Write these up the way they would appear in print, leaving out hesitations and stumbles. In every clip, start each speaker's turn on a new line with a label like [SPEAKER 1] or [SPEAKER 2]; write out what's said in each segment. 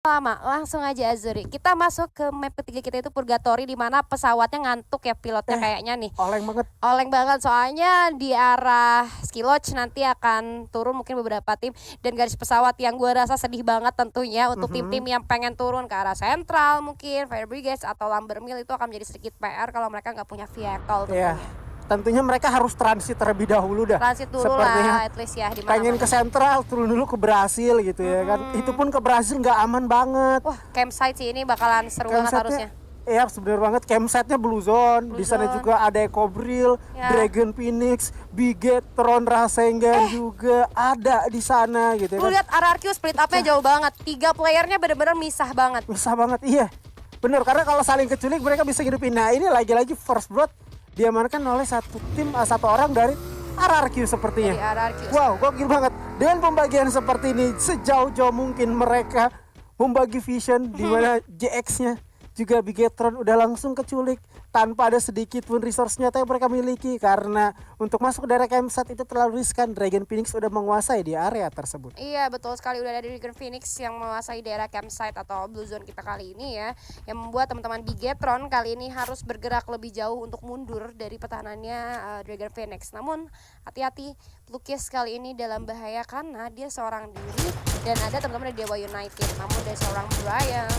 [SPEAKER 1] Lama, langsung aja Azuri. Kita masuk ke map ketiga kita itu Purgatory, di mana pesawatnya ngantuk ya pilotnya kayaknya nih.
[SPEAKER 2] Oleng banget.
[SPEAKER 1] Oleng banget soalnya di arah Ski Lodge nanti akan turun mungkin beberapa tim, dan garis pesawat yang gue rasa sedih banget tentunya untuk tim-tim yang pengen turun ke arah Central mungkin Fire Brigade atau Lumbermill itu akan menjadi sedikit PR kalau mereka nggak punya vehicle tentunya.
[SPEAKER 2] Tentunya mereka harus transit terlebih dahulu dah.
[SPEAKER 1] Transit dulu
[SPEAKER 2] Sepertinya
[SPEAKER 1] lah at least ya di mana.
[SPEAKER 2] pengen ke Central, turun dulu ke Brasil gitu ya kan. Itu pun ke Brasil nggak aman banget.
[SPEAKER 1] Wah, campsite sih ini bakalan seru banget harusnya.
[SPEAKER 2] Iya sebenarnya banget, campsite-nya Blue Zone. Di sana juga ada Ecobril, Dragon Phoenix, Biget, Tron Rasengan juga ada di sana gitu ya.
[SPEAKER 1] Lu lihat RRQ split up-nya jauh banget. 3 playernya bener-bener misah banget.
[SPEAKER 2] Misah banget, iya. Bener, karena kalau saling keculik mereka bisa hidupin. Nah ini lagi-lagi First Blood diamankan oleh satu tim, satu orang dari RRQ sepertinya.
[SPEAKER 1] Dari RRQ.
[SPEAKER 2] Wow, gokil banget. Dengan pembagian seperti ini, sejauh-jauh mungkin mereka membagi vision di mana JX-nya juga Bigetron udah langsung keculik tanpa ada sedikit pun resource nyata yang mereka miliki, karena untuk masuk ke daerah campsite itu terlalu riskan. Dragon Phoenix udah menguasai di area tersebut.
[SPEAKER 1] Iya betul sekali, udah ada Dragon Phoenix yang menguasai daerah campsite atau Blue Zone kita kali ini ya, yang membuat teman-teman Bigetron kali ini harus bergerak lebih jauh untuk mundur dari pertahanannya Dragon Phoenix. Namun hati-hati, Lucas kali ini dalam bahaya karena dia seorang diri dan ada teman-teman dari Dewa United. Namun dari seorang Brian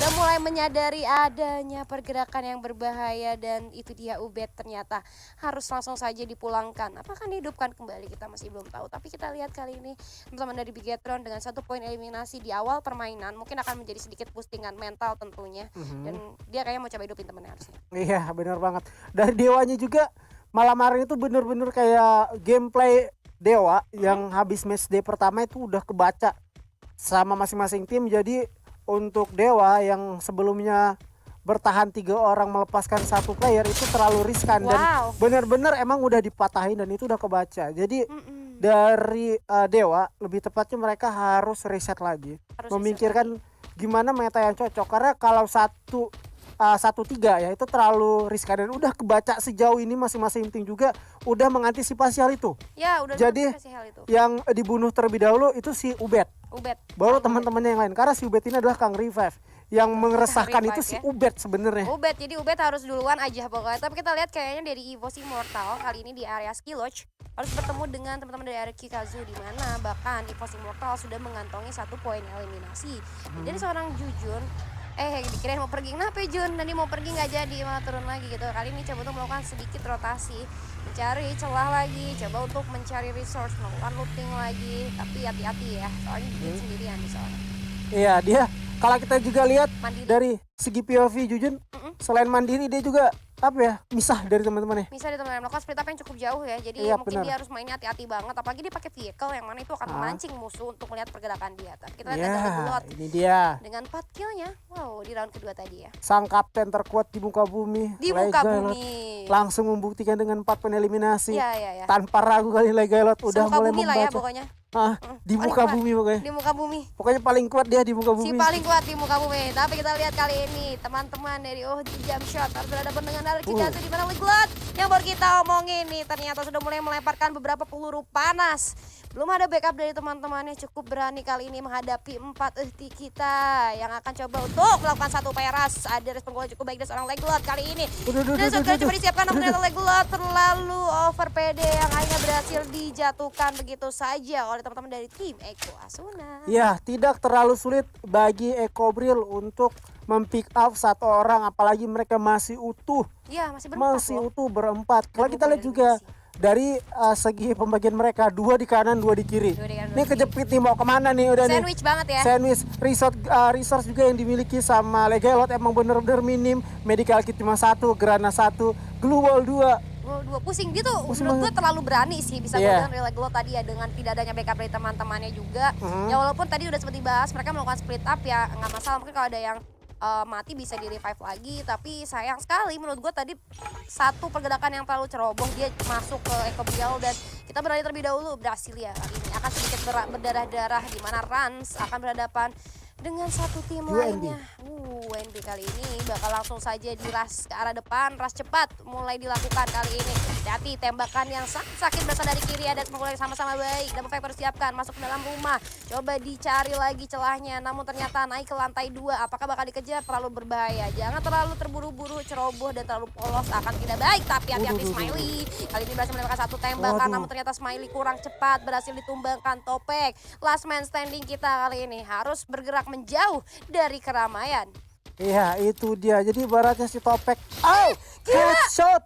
[SPEAKER 1] udah mulai menyadari adanya pergerakan yang berbahaya, dan itu dia Ubed ternyata harus langsung saja dipulangkan. Apakah dihidupkan kembali kita masih belum tahu, tapi kita lihat kali ini teman-teman dari Bigetron dengan 1 poin eliminasi di awal permainan mungkin akan menjadi sedikit boostingan mental tentunya. Dan dia kayaknya mau coba hidupin temennya harusnya.
[SPEAKER 2] Iya benar banget. Dari Dewanya juga malam hari itu bener-bener kayak gameplay Dewa yang habis match day pertama itu udah kebaca sama masing-masing tim. Jadi untuk Dewa yang sebelumnya bertahan 3 orang melepaskan 1 player itu terlalu riskan. Dan benar-benar emang udah dipatahin dan itu udah kebaca. Jadi dari Dewa lebih tepatnya mereka harus reset lagi, memikirkan gimana meta yang cocok, karena kalau 1-3 ya itu terlalu riskan dan udah kebaca sejauh ini. Masing-masing tim juga udah mengantisipasi hal itu.
[SPEAKER 1] Ya, udah.
[SPEAKER 2] Jadi
[SPEAKER 1] hal itu.
[SPEAKER 2] Yang dibunuh terlebih dahulu itu si Ubed. Baru teman-temannya yang lain, karena si Ubed ini adalah Kang Revive. Yang mengeresahkan itu si Ubed sebenarnya.
[SPEAKER 1] Jadi Ubed harus duluan aja pokoknya. Tapi kita lihat kayaknya dari EVOS Immortal kali ini di area Ski Lodge harus bertemu dengan teman-teman dari RRQ Kazu, di mana bahkan EVOS Immortal sudah mengantongi 1 poin eliminasi. Jadi seorang Jujun dikirain mau pergi, kenapa Jun? Nanti mau pergi nggak jadi, malah turun lagi gitu. Kali ini coba untuk melakukan sedikit rotasi, mencari celah lagi, coba untuk mencari resource, melakukan looting lagi. Tapi hati-hati ya, soalnya Jujun sendirian di sana.
[SPEAKER 2] Iya, dia kalau kita juga lihat
[SPEAKER 1] mandiri.
[SPEAKER 2] Dari segi POV Jujun, selain mandiri dia juga misah dari teman-temannya.
[SPEAKER 1] Misah dari teman-teman, melakukan split up yang cukup jauh ya. Jadi mungkin dia harus mainnya hati-hati banget, apalagi dia pakai vehicle yang mana itu akan memancing musuh untuk melihat pergerakan dia. Tapi kita lihat ada Legulot
[SPEAKER 2] ini dia
[SPEAKER 1] dengan 4 kill-nya. Wow, di round kedua tadi ya.
[SPEAKER 2] Sang kapten terkuat di muka bumi. Langsung membuktikan dengan 4 poin eliminasi.
[SPEAKER 1] Iya.
[SPEAKER 2] Tanpa ragu kali Legalot udah mulai membaca.
[SPEAKER 1] Lah ya pokoknya.
[SPEAKER 2] Di muka bumi pokoknya.
[SPEAKER 1] Di muka bumi.
[SPEAKER 2] Pokoknya paling kuat dia di muka bumi.
[SPEAKER 1] Si paling kuat di muka bumi. Tapi kita lihat kali ini teman-teman dari Jam Shot harus berhadapan dengan RRQ Kazu, di mana Legulot yang baru kita omongin nih ternyata sudah mulai melemparkan beberapa peluru panas. Belum ada backup dari teman-temannya, cukup berani kali ini menghadapi 4 ehti kita yang akan coba untuk melakukan 1 peras. Ada respon gol cukup baik dari seorang Legulot kali ini. Dan sudah coba disiapkan, namun ternyata Legulot terlalu over PD yang akhirnya berhasil dijatuhkan begitu saja oleh teman-teman dari tim Eko Asuna.
[SPEAKER 2] Ya, tidak terlalu sulit bagi Ecobril untuk mempick up 1 orang, apalagi mereka masih utuh.
[SPEAKER 1] Iya, masih
[SPEAKER 2] utuh berempat. Kalau kita lihat juga dari segi pembagian mereka, 2 di kanan, 2 di kiri. Ini kejepit nih, mau kemana nih udah
[SPEAKER 1] sandwich
[SPEAKER 2] nih.
[SPEAKER 1] Banget ya.
[SPEAKER 2] Sandwich. Resource juga yang dimiliki sama Legalot emang bener-bener minim. Medical kit cuma 1, Grana 1, Glue Wall 2.
[SPEAKER 1] Pusing dia tuh, menurut gue terlalu berani sih bisa bilang Legulot tadi ya, dengan tidak adanya backup dari teman-temannya juga. Ya walaupun tadi udah seperti bahas mereka melakukan split up ya, nggak masalah, mungkin kalau ada yang mati bisa di revive lagi. Tapi sayang sekali menurut gue tadi 1 pergerakan yang terlalu ceroboh, dia masuk ke Ecobril dan kita beralih terlebih dahulu. Berhasil ya kali ini, akan sedikit berdarah-darah di mana Rans akan berhadapan dengan satu tim
[SPEAKER 2] UNB.
[SPEAKER 1] lainnya. UNB kali ini bakal langsung saja diras ke arah depan, ras cepat mulai dilakukan kali ini. Hati tembakan yang sangat sakit berasal dari kiri, ada mulai sama-sama baik. Double factor siapkan, masuk ke dalam rumah. Coba dicari lagi celahnya, namun ternyata naik ke lantai 2. Apakah bakal dikejar? Terlalu berbahaya. Jangan terlalu terburu-buru, ceroboh dan terlalu polos akan tidak baik. Tapi hati-hati Smiley. Kali ini berhasil menembakkan satu tembakan, namun ternyata Smiley kurang cepat, berhasil ditumbangkan Topek. Last man standing kita kali ini harus bergerak menjauh dari keramaian.
[SPEAKER 2] Iya, itu dia. Jadi ibaratnya si Topek, headshot,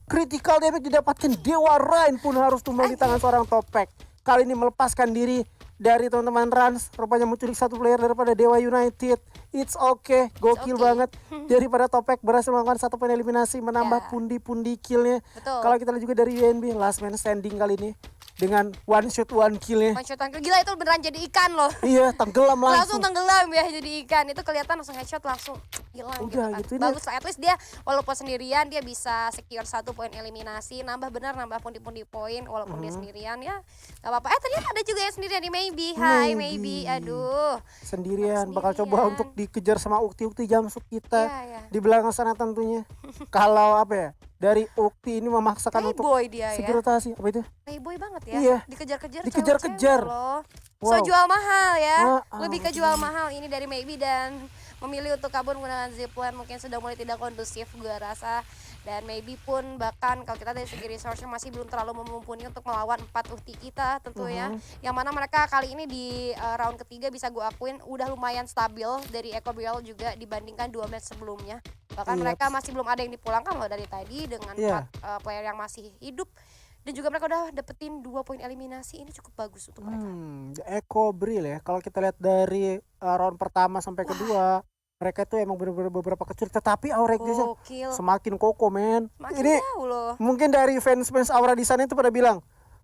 [SPEAKER 2] critical damage didapatkan. Dewa Rain pun harus tumbang di tangan seorang Topek. Kali ini melepaskan diri dari teman-teman Rans. Rupanya menculik satu player daripada Dewa United. It's okay, gokil banget. Daripada Topek berhasil melakukan satu poin eliminasi, menambah pundi-pundi killnya. Kalau kita lihat juga dari UNB, last man standing kali ini dengan one shot one killnya.
[SPEAKER 1] One shot one kill, gila itu beneran jadi ikan loh.
[SPEAKER 2] Iya, tenggelam langsung.
[SPEAKER 1] Langsung tenggelam ya jadi ikan. Itu kelihatan langsung headshot langsung hilang gitu kan. Bagus lah, at least dia walaupun sendirian dia bisa secure satu poin eliminasi. Nambah pundi-pundi poin walaupun dia sendirian ya. Gak apa-apa. Ternyata ada juga yang sendirian di Maybe. Hai Maybe. Aduh.
[SPEAKER 2] Sendirian bakal coba untuk dikejar sama ukti-ukti Jamsuk kita. Di belakang sana tentunya. Kalau apa ya? Dari ukti ini memaksakan untuk secure rotasi. Apa itu?
[SPEAKER 1] Playboy banget ya.
[SPEAKER 2] Iya.
[SPEAKER 1] Dikejar-kejar loh.
[SPEAKER 2] Wow.
[SPEAKER 1] So jual mahal ya. Lebih ke jual mahal ini dari Maybe dan memilih untuk kabur menggunakan zipline mungkin sudah mulai tidak kondusif gue rasa. Dan Maybe pun bahkan kalau kita dari segi resource masih belum terlalu mumpuni untuk melawan 4 ukti kita tentunya. Yang mana mereka kali ini di round ketiga bisa gue akuin udah lumayan stabil dari Echo Briel juga dibandingkan 2 match sebelumnya. Bahkan mereka masih belum ada yang dipulangkan loh dari tadi dengan 4 player yang masih hidup. Dan juga mereka udah dapetin 2 poin eliminasi, ini cukup bagus untuk mereka.
[SPEAKER 2] Echo Briel ya, kalau kita lihat dari round pertama sampai kedua, mereka itu emang benar-benar beberapa kecil, tetapi Aura semakin kokoh men. Ini
[SPEAKER 1] jauh loh.
[SPEAKER 2] Mungkin dari fans Aura di sana itu pada bilang,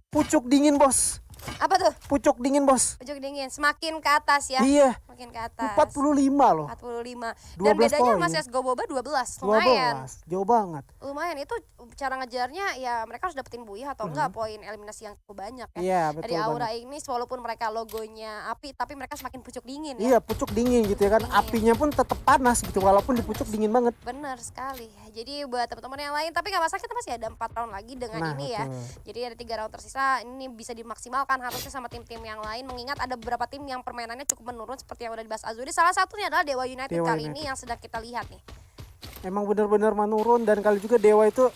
[SPEAKER 2] pucuk dingin bos.
[SPEAKER 1] Apa tuh?
[SPEAKER 2] Pucuk dingin bos.
[SPEAKER 1] Pucuk dingin, semakin ke atas ya.
[SPEAKER 2] Iya.
[SPEAKER 1] Semakin ke atas.
[SPEAKER 2] 45 loh.
[SPEAKER 1] 45. Dan bedanya sama CSGO Boba 12. Lumayan.
[SPEAKER 2] 12. Jauh banget.
[SPEAKER 1] Lumayan, itu cara ngejarnya ya mereka harus dapetin buih atau enggak poin eliminasi yang cukup banyak ya.
[SPEAKER 2] Iya, betul
[SPEAKER 1] dari Aura
[SPEAKER 2] banget.
[SPEAKER 1] ini walaupun mereka logonya api tapi mereka semakin pucuk dingin ya.
[SPEAKER 2] Iya, pucuk dingin gitu ya kan. Apinya pun tetap panas gitu walaupun dipucuk dingin banget.
[SPEAKER 1] Benar sekali. Jadi buat teman-teman yang lain tapi nggak masalah, kita masih ada 4 round lagi dengan ini ya. Jadi ada 3 round tersisa, ini bisa dimaksimalkan harusnya sama tim-tim yang lain, mengingat ada beberapa tim yang permainannya cukup menurun seperti yang udah dibahas Azuri. Salah satunya adalah Dewa United kali ini yang sedang kita lihat nih.
[SPEAKER 2] Emang benar-benar menurun, dan kali juga Dewa itu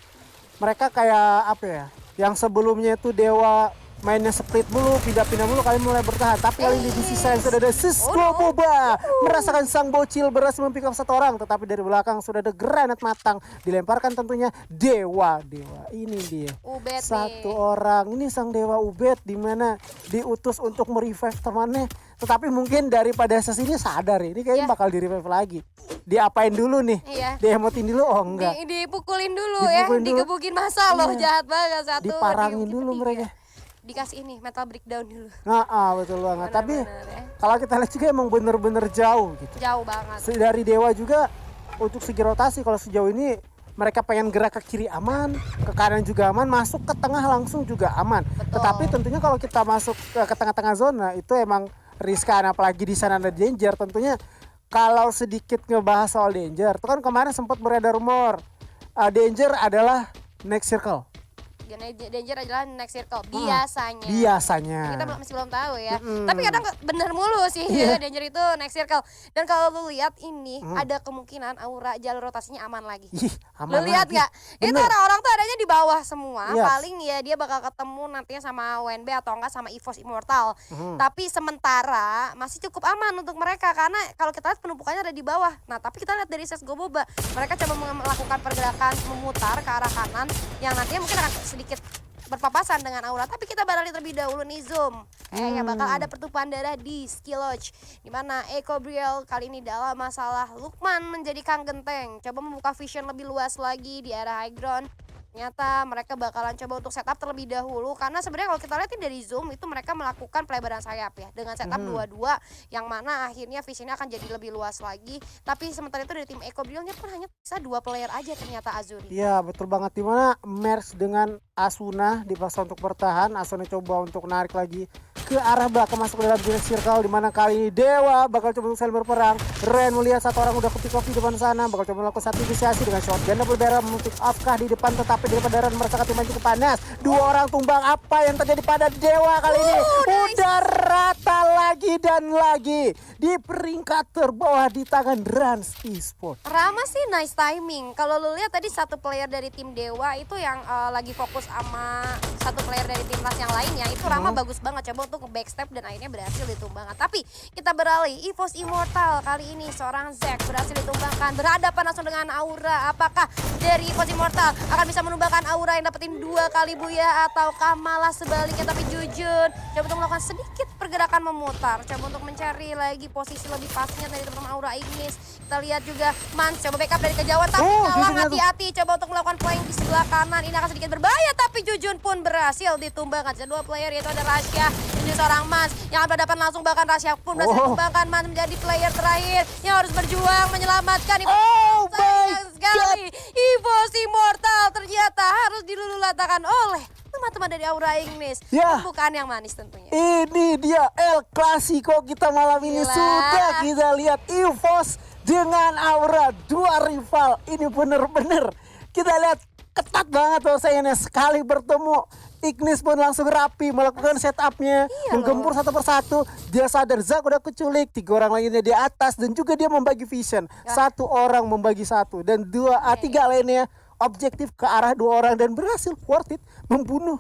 [SPEAKER 2] mereka kayak apa ya? Yang sebelumnya itu Dewa mainnya split mulu, pindah-pindah mulu, kali mulai bertahan. Tapi kali ini di sisa yang sudah ada CSGO Boba merasakan sang bocil berhasil mempick up satu orang, tetapi dari belakang sudah ada granat matang dilemparkan tentunya Dewa ini dia
[SPEAKER 1] Ubed
[SPEAKER 2] satu orang. Ini sang Dewa Ubed dimana diutus untuk merevive temannya, tetapi mungkin daripada sesini sadar ini kayaknya bakal di revive lagi. Diapain dulu nih? Diemotin dulu? Oh enggak,
[SPEAKER 1] dipukulin dulu ya, digebukin masa loh. Jahat banget satu.
[SPEAKER 2] Diparangin dulu mereka.
[SPEAKER 1] Dikasih ini mental breakdown dulu.
[SPEAKER 2] Betul banget. Tapi kalau kita lihat juga emang bener-bener jauh gitu.
[SPEAKER 1] Jauh banget.
[SPEAKER 2] Dari Dewa juga untuk segi rotasi, kalau sejauh ini mereka pengen gerak ke kiri aman, ke kanan juga aman, masuk ke tengah langsung juga aman. Tetapi tentunya kalau kita masuk ke tengah-tengah zona itu emang riskan, apalagi di sana ada Danger. Tentunya kalau sedikit ngebahas soal Danger, itu kan kemarin sempat beredar rumor Danger adalah next circle.
[SPEAKER 1] Danger adalah next circle biasanya.
[SPEAKER 2] Kita
[SPEAKER 1] masih belum tahu ya. Tapi kadang bener mulu sih Danger itu next circle. Dan kalau lu lihat ini ada kemungkinan Aura jalur rotasinya aman lagi. Lu lihat nggak? Itu orang-orang tuh adanya di bawah semua. Paling ya dia bakal ketemu nantinya sama WNB atau enggak sama EVOS Immortal. Tapi sementara masih cukup aman untuk mereka karena kalau kita lihat penumpukannya ada di bawah. Nah tapi kita lihat dari CSGO Boba, mereka coba melakukan pergerakan memutar ke arah kanan yang nantinya mungkin akan sedikit berpapasan dengan Aura. Tapi kita barangkali terlebih dahulu nih zoom. Kayaknya bakal ada pertumpahan darah di Skill Lodge, dimana Echo Briel kali ini dalam masalah Lukman menjadi Kang Genteng. Coba membuka vision lebih luas lagi di area high ground. Ternyata mereka bakalan coba untuk setup terlebih dahulu, karena sebenarnya kalau kita lihat dari zoom itu mereka melakukan pelebaran sayap ya dengan setup 2-2 yang mana akhirnya visinya akan jadi lebih luas lagi. Tapi sementara itu dari tim Echo Brielnya pun hanya bisa 2 player aja ternyata Azuri.
[SPEAKER 2] Iya betul banget, dimana Merz dengan Asuna dipaksa untuk bertahan. Asuna coba untuk narik lagi ke arah belakang masuk ke dalam Phoenix Circle, di mana kali ini Dewa bakal coba untuk saling berperang. Ren melihat satu orang udah kopi-kopi di depan sana, bakal coba melakukan satu inisiasi dengan shotgun double barrel menutup Afkah di depan, tetapi di depan Ren merasa timnya cukup panas. Dua orang tumbang. Apa yang terjadi pada Dewa kali ini? Udah rata lagi dan lagi di peringkat terbawah di tangan Rans Esports.
[SPEAKER 1] Rama sih nice timing. Kalau lu lihat tadi satu player dari tim Dewa itu yang lagi fokus sama satu player dari timnas yang lainnya, itu Rama bagus banget coba untuk backstep dan akhirnya berhasil ditumbangkan. Tapi kita beralih, EVOS Immortal kali ini seorang Zack berhasil ditumbangkan, berhadapan langsung dengan Aura. Apakah dari EVOS Immortal akan bisa menumbangkan Aura yang dapetin 2 kali buya, ataukah malah sebaliknya? Tapi Jujun coba untuk melakukan sedikit pergerakan memutar, coba untuk mencari lagi posisi lebih pasnya dari teman-teman Aura Ignis. Kita lihat juga Mans coba backup dari kejauhan, tapi Galang hati-hati coba untuk melakukan flank di sebelah kanan. Ini akan sedikit berbahaya, tapi Jujun pun berhasil ditumbangkan. Ada 2 player, yaitu ada Rasya dan juga seorang Mans yang akan berhadapan langsung, bahkan Rasya pun berhasil ditumbangkan. Mans menjadi player terakhir yang harus berjuang menyelamatkan sekali. EVOS Immortal ternyata harus diluluhlatakan oleh teman-teman dari Aura Ignis. Bukan yang manis tentunya.
[SPEAKER 2] Ini dia El Clasico kita malam ini. Sudah kita lihat EVOS dengan Aura, 2 rival. Ini bener-bener kita lihat ketat banget persaingannya. Sekali bertemu Ignis pun langsung rapi melakukan setupnya, menggempur satu persatu. Dia sadar Zack udah keculik, 3 orang lainnya di atas, dan juga dia membagi vision. 1 orang membagi 1 dan 3 lainnya objektif ke arah 2 orang, dan berhasil worth it membunuh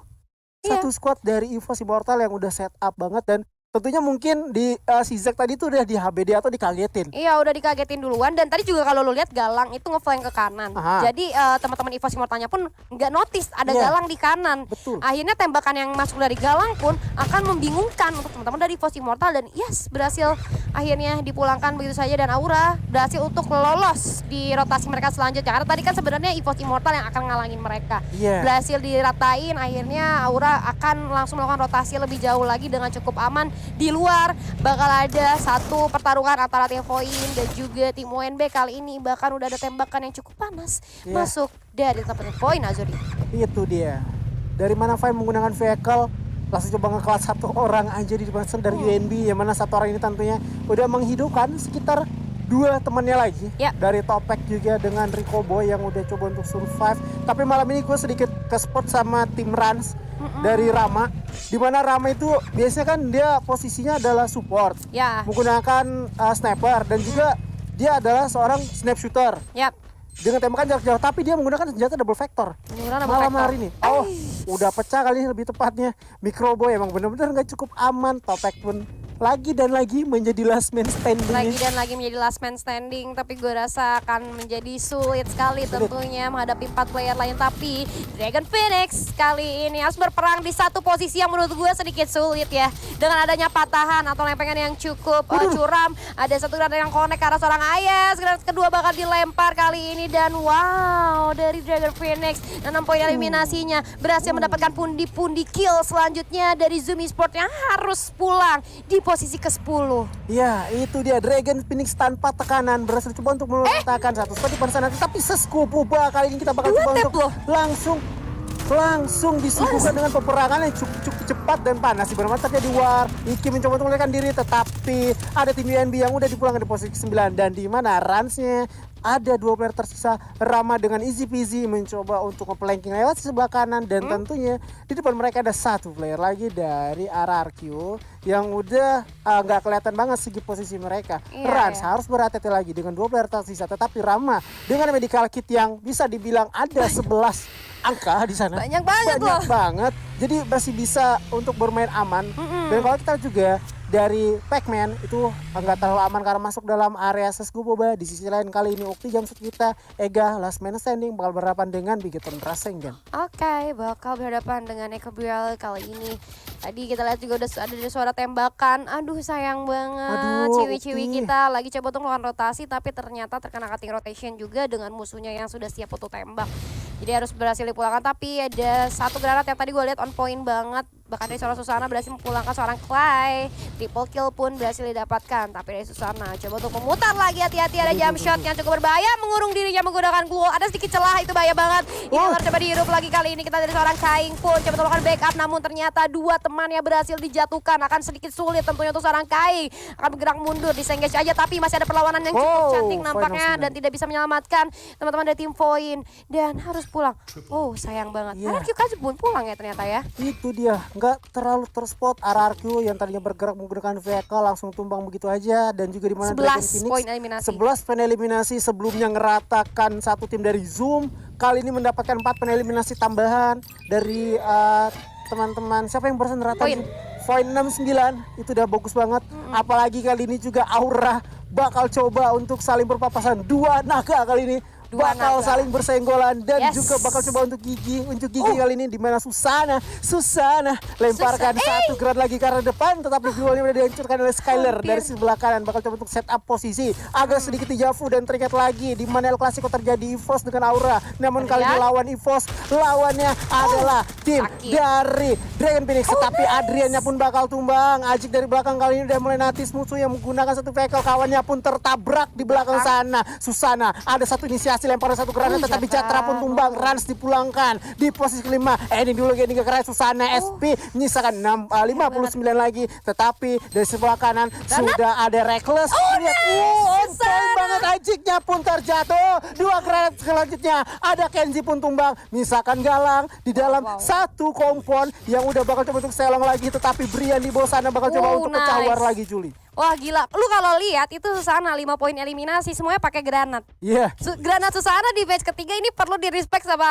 [SPEAKER 2] satu squad dari EVOS Immortal yang udah set up banget. Dan tentunya mungkin di si Zack tadi tuh udah di HBD atau dikagetin.
[SPEAKER 1] Iya, udah dikagetin duluan. Dan tadi juga kalau lu lihat Galang itu ngeflank ke kanan. Jadi teman-teman EVOS Immortalnya pun nggak notice ada Galang di kanan.
[SPEAKER 2] Betul.
[SPEAKER 1] Akhirnya tembakan yang masuk dari Galang pun akan membingungkan untuk teman-teman dari EVOS Immortal, dan berhasil akhirnya dipulangkan begitu saja, dan Aura berhasil untuk lolos di rotasi mereka selanjutnya. Karena tadi kan sebenarnya EVOS Immortal yang akan ngalangin mereka. Berhasil diratain, akhirnya Aura akan langsung melakukan rotasi lebih jauh lagi dengan cukup aman. Di luar bakal ada satu pertarungan antara tim Voin dan juga tim UNB. Kali ini bahkan udah ada tembakan yang cukup panas masuk dari tempat Voin, Azuri.
[SPEAKER 2] Itu dia. Dari mana Voin menggunakan vehicle, langsung coba ngekelas 1 orang aja di depan dari UNB, yang mana 1 orang ini tentunya udah menghidupkan sekitar 2 temannya lagi. Dari Topek juga dengan Rico Boy yang udah coba untuk survive. Tapi malam ini gue sedikit ke spot sama tim Rans dari Rama, dimana Rama itu biasanya kan dia posisinya adalah support, menggunakan sniper, dan juga dia adalah seorang snap shooter dengan tembakan jarak jauh, tapi dia menggunakan senjata double vector. Malam hari ini udah pecah kali ini, lebih tepatnya Micro Boy emang bener-bener nggak cukup aman. Topek pun lagi dan lagi menjadi last man standing. Tapi gue rasa akan menjadi sulit sekali tentunya menghadapi 4 player lain. Tapi Dragon Phoenix kali ini harus berperang di satu posisi yang menurut gue sedikit sulit ya, dengan adanya patahan atau lempengan yang cukup curam. Ada satu granat yang connect ke arah seorang Ayas, granat kedua bakal dilempar kali ini, dan wow, dari Dragon Phoenix 6 poin eliminasinya, berhasil mendapatkan pundi-pundi kill selanjutnya dari Zoom Esports yang harus pulang di posisi ke-10. Ya, itu dia Dragon Phoenix tanpa tekanan berhasil coba untuk meletakkan satu spot di depan sana, tapi seskupuba kali ini kita bakal coba untuk langsung disuguhkan dengan peperangan yang cukup cepat dan panas. Di mana terjadi war, Iki mencoba untuk melarikan diri, tetapi ada tim UNB yang udah dipulangkan di posisi ke-9, dan di mana Ransnya ada 2 player tersisa. Rama dengan easy peasy mencoba untuk nge-planking lewat sebelah kanan, dan tentunya di depan mereka ada 1 player lagi dari RRQ yang udah nggak kelihatan banget segi posisi mereka. Rans harus berhati-hati lagi dengan 2 player tersisa, tetapi Rama dengan medical kit yang bisa dibilang ada 11 angka di sana.
[SPEAKER 1] Banyak banget.
[SPEAKER 2] Jadi masih bisa untuk bermain aman. Dan kalau kita juga dari Pac-Man itu nggak terlalu aman karena masuk dalam area Seskuboba. Di sisi lain kali ini Ukti Jamsut kita, Ega last man standing bakal berhadapan dengan Bigetron Rasengan.
[SPEAKER 1] Bakal berhadapan dengan Ecobrial kali ini. Tadi kita lihat juga udah ada suara tembakan. Aduh, sayang banget. Ciwi-ciwi kita lagi coba untuk melakukan rotasi, tapi ternyata terkena cutting rotation juga dengan musuhnya yang sudah siap untuk tembak. Jadi harus berhasil dipulangkan, tapi ada 1 granat yang tadi gue lihat on point banget Bahkan dari seorang Susana berhasil memulangkan seorang Clay. Triple kill pun berhasil didapatkan. Tapi dari Susana coba untuk memutar lagi, hati-hati ada jump shot yang cukup berbahaya. Mengurung dirinya menggunakan glue. Ada sedikit celah, itu bahaya banget. Ini harus coba dihirup lagi kali ini. Kita dari seorang Kaing pun coba melakukan backup. Namun ternyata dua temannya berhasil dijatuhkan. Akan sedikit sulit tentunya untuk seorang Kaing. Akan bergerak mundur, disengage aja. Tapi masih ada perlawanan yang cukup cantik nampaknya. Dan tidak bisa menyelamatkan teman-teman dari tim Void. Dan harus pulang. Oh sayang banget. RRQ kan pun pulang ya ternyata ya.
[SPEAKER 2] Itu dia, nggak terlalu terspot RRQ yang tadinya bergerak menggunakan vehicle langsung tumbang begitu aja. Dan juga di mana Dragon
[SPEAKER 1] 11
[SPEAKER 2] Phoenix
[SPEAKER 1] poin eliminasi.
[SPEAKER 2] 11 poin eliminasi sebelumnya ngeratakan satu tim dari Zoom. Kali ini mendapatkan 4 poin eliminasi tambahan dari teman-teman. Siapa yang barusan ngeratakan? Poin 69 itu udah bagus banget. Apalagi kali ini juga Aura bakal coba untuk saling berpapasan. Dua naga kali ini bakal saling bersenggolan dan juga bakal coba untuk gigi kali ini di mana Susana lemparkan satu granat lagi ke arah depan, tetapi duelnya udah dihancurkan oleh Skyler dari sebelah kanan. Bakal coba untuk set up posisi agak sedikit dejavu dan teringat lagi di mana El Clasico terjadi EVOS dengan Aura. Namun kali ini lawan EVOS lawannya adalah tim dari Dragon Phoenix, tetapi Adriannya pun bakal tumbang. Ajik dari belakang kali ini udah mulai natis musuh yang menggunakan satu vehicle, kawannya pun tertabrak di belakang sana. Susana ada satu inisiasi lempar satu granat, tetapi Catra pun tumbang. Rans dipulangkan di posisi kelima. Ini dulu gini ke Susana SP menyisakan 59 lagi, tetapi dari sebelah kanan sudah ada Reckless. Lihat, on point banget. Ajiknya pun terjatuh. Dua granat selanjutnya ada Kenzi pun tumbang. Misalkan Galang di dalam satu kompon yang udah bakal coba untuk selong lagi, tetapi Brian di bawah sana bakal coba untuk pecah war lagi, Juli.
[SPEAKER 1] Wah gila, lu kalau lihat itu Susana 5 poin eliminasi semuanya pakai granat.
[SPEAKER 2] Iya.
[SPEAKER 1] Granat Susana di match ketiga ini perlu di respect sama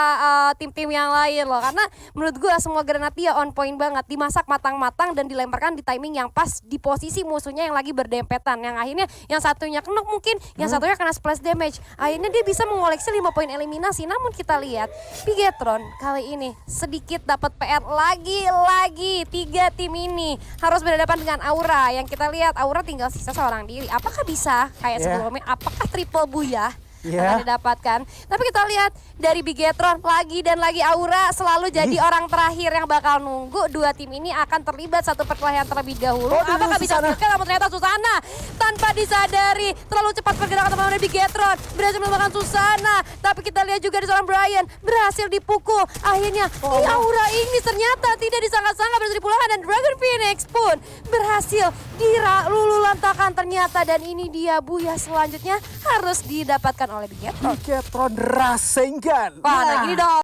[SPEAKER 1] tim-tim yang lain loh, karena menurut gua semua granat dia on point banget, dimasak matang-matang dan dilemparkan di timing yang pas di posisi musuhnya yang lagi berdempetan. Yang akhirnya yang satunya kena mungkin, yang satunya kena splash damage. Akhirnya dia bisa mengoleksi 5 poin eliminasi. Namun kita lihat Bigetron kali ini sedikit dapat PR lagi 3 tim ini harus berhadapan dengan Aura yang kita lihat Aura tinggal sisa seorang diri. Apakah bisa kayak sebelumnya? Apakah triple buyah akan didapatkan? Tapi kita lihat dari Bigetron lagi dan lagi Aura selalu jadi orang terakhir yang bakal nunggu. Dua tim ini akan terlibat satu perkelahian terlebih dahulu. Apakah bisa skill? Namun ternyata Susana tanpa disadari terlalu cepat pergerakan teman-teman Bigetron berhasil menemukan Susana. Tapi kita lihat juga di seorang Brian berhasil dipukul. Akhirnya Aura ini ternyata tidak disangka-sangka berhasil dipulangkan dan Dragon Phoenix pun berhasil dilululantakan ternyata. Dan ini dia buya selanjutnya harus didapatkan oleh Bigetron.
[SPEAKER 2] Bigetron Rasengan.
[SPEAKER 1] Wah, nah gini dong.